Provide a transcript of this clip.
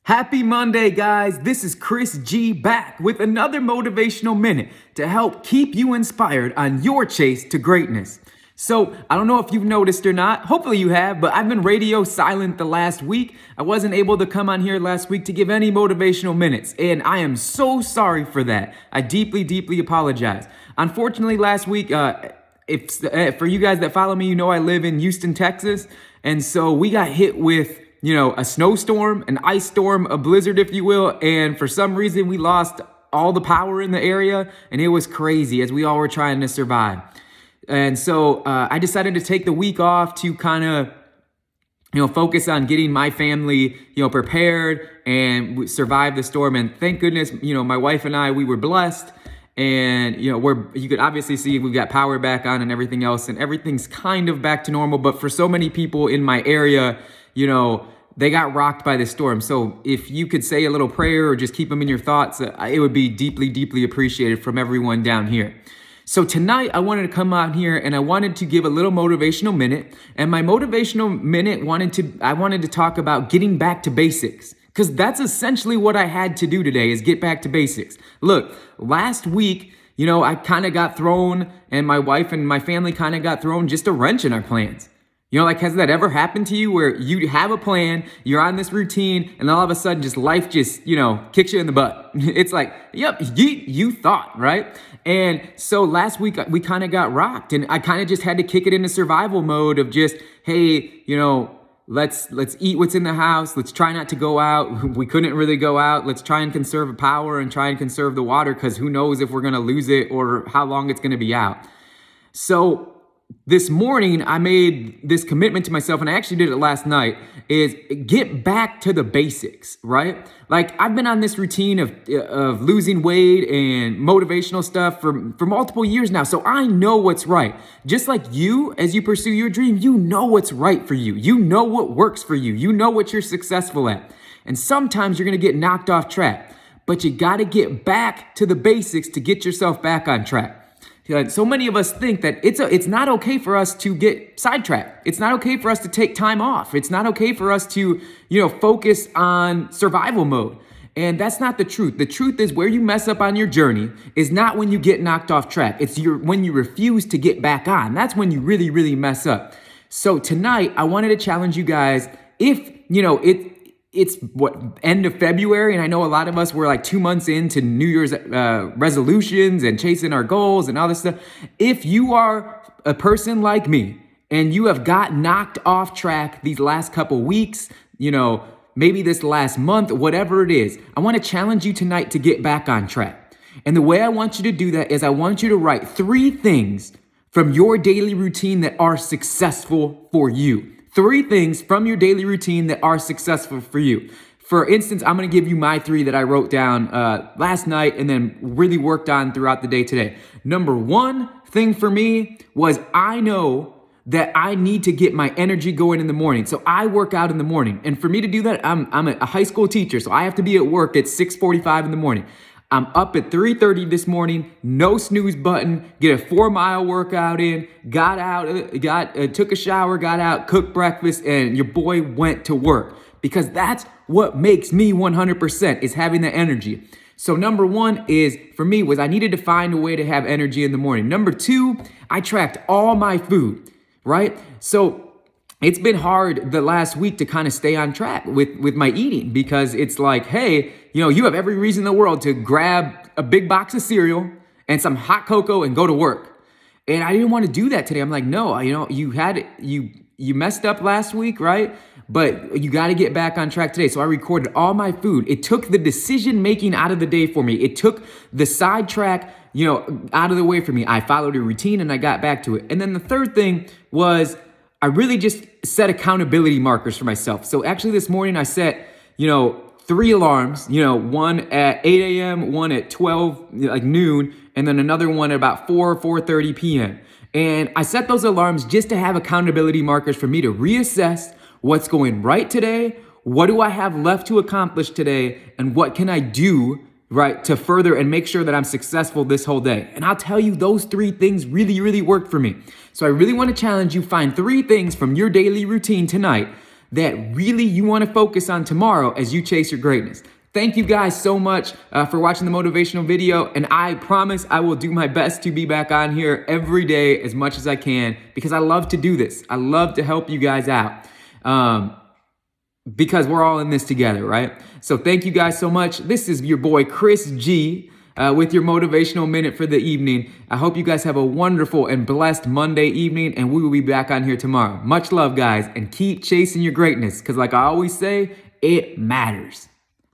Happy Monday, guys. This is Chris G back with another motivational minute to help keep you inspired on your chase to greatness. So, I don't know if you've noticed or not. Hopefully you have, but I've been radio silent the last week. I wasn't able to come on here last week to give any motivational minutes, and I am so sorry for that. I deeply apologize. Unfortunately, last week, for you guys that follow me, you know I live in Houston, Texas, and so we got hit with a snowstorm, an ice storm, a blizzard, if you will. And for some reason, we lost all the power in the area. And it was crazy as we all were trying to survive. And so I decided to take the week off to kind of, focus on getting my family, prepared and survive the storm. And thank goodness, my wife and I, we were blessed. And, you could obviously see we've got power back on and everything else. And everything's kind of back to normal. But for so many people in my area, they got rocked by the storm. So if you could say a little prayer or just keep them in your thoughts, it would be deeply appreciated from everyone down here. So tonight I wanted to come out here and I wanted to give a little motivational minute. And my motivational minute I wanted to talk about getting back to basics. Because that's essentially what I had to do today is get back to basics. Look, last week, I kind of got thrown, and my wife and my family kind of got thrown just a wrench in our plans. Has that ever happened to you where you have a plan, you're on this routine, and all of a sudden just life just, kicks you in the butt? It's like, yep, you thought, right? And so last week we kind of got rocked, and I kind of just had to kick it into survival mode of just, hey, let's eat what's in the house. Let's try not to go out. We couldn't really go out. Let's try and conserve power and try and conserve the water because who knows if we're going to lose it or how long it's going to be out. So this morning, I made this commitment to myself, and I actually did it last night, is get back to the basics, right? Like, I've been on this routine of losing weight and motivational stuff for multiple years now, so I know what's right. Just like you, as you pursue your dream, you know what's right for you. You know what works for you. You know what you're successful at. And sometimes you're going to get knocked off track, but you got to get back to the basics to get yourself back on track. So many of us think that it's not okay for us to get sidetracked. It's not okay for us to take time off. It's not okay for us to, focus on survival mode. And that's not the truth. The truth is where you mess up on your journey is not when you get knocked off track. It's when you refuse to get back on. That's when you really mess up. So tonight, I wanted to challenge you guys. If, it's end of February, and I know a lot of us were like 2 months into New Year's resolutions and chasing our goals and all this stuff. If you are a person like me and you have got knocked off track these last couple weeks, maybe this last month, whatever it is, I want to challenge you tonight to get back on track. And the way I want you to do that is I want you to write 3 things from your daily routine that are successful for you. 3 things from your daily routine that are successful for you. For instance, I'm going to give you my 3 that I wrote down last night and then really worked on throughout the day today. Number 1 thing for me was I know that I need to get my energy going in the morning. So I work out in the morning. And for me to do that, I'm a high school teacher. So I have to be at work at 6:45 in the morning. I'm up at 3:30 this morning, no snooze button, get a 4-mile workout in, got out, took a shower, got out, cooked breakfast, and your boy went to work. Because that's what makes me 100% is having the energy. So number 1 is, for me, was I needed to find a way to have energy in the morning. Number 2, I tracked all my food, right? So it's been hard the last week to kind of stay on track with my eating because it's like, hey, you have every reason in the world to grab a big box of cereal and some hot cocoa and go to work. And I didn't want to do that today. I'm like, no, you messed up last week, right? But you got to get back on track today. So I recorded all my food. It took the decision making out of the day for me. It took the sidetrack, out of the way for me. I followed a routine and I got back to it. And then the third thing was I really just set accountability markers for myself. So actually this morning I set, 3 alarms, one at 8 a.m., one at 12, like noon, and then another one at about 4:30 p.m. And I set those alarms just to have accountability markers for me to reassess what's going right today, what do I have left to accomplish today, and what can I do, right, to further and make sure that I'm successful this whole day. And I'll tell you, those 3 things really worked for me. So I really want to challenge you, find 3 things from your daily routine tonight that really you want to focus on tomorrow as you chase your greatness. Thank you guys so much for watching the motivational video, and I promise I will do my best to be back on here every day as much as I can, because I love to do this. I love to help you guys out. Because we're all in this together, right? So thank you guys so much. This is your boy Chris G with your motivational minute for the evening. I hope you guys have a wonderful and blessed Monday evening, and we will be back on here tomorrow. Much love, guys, and keep chasing your greatness, because like I always say, it matters.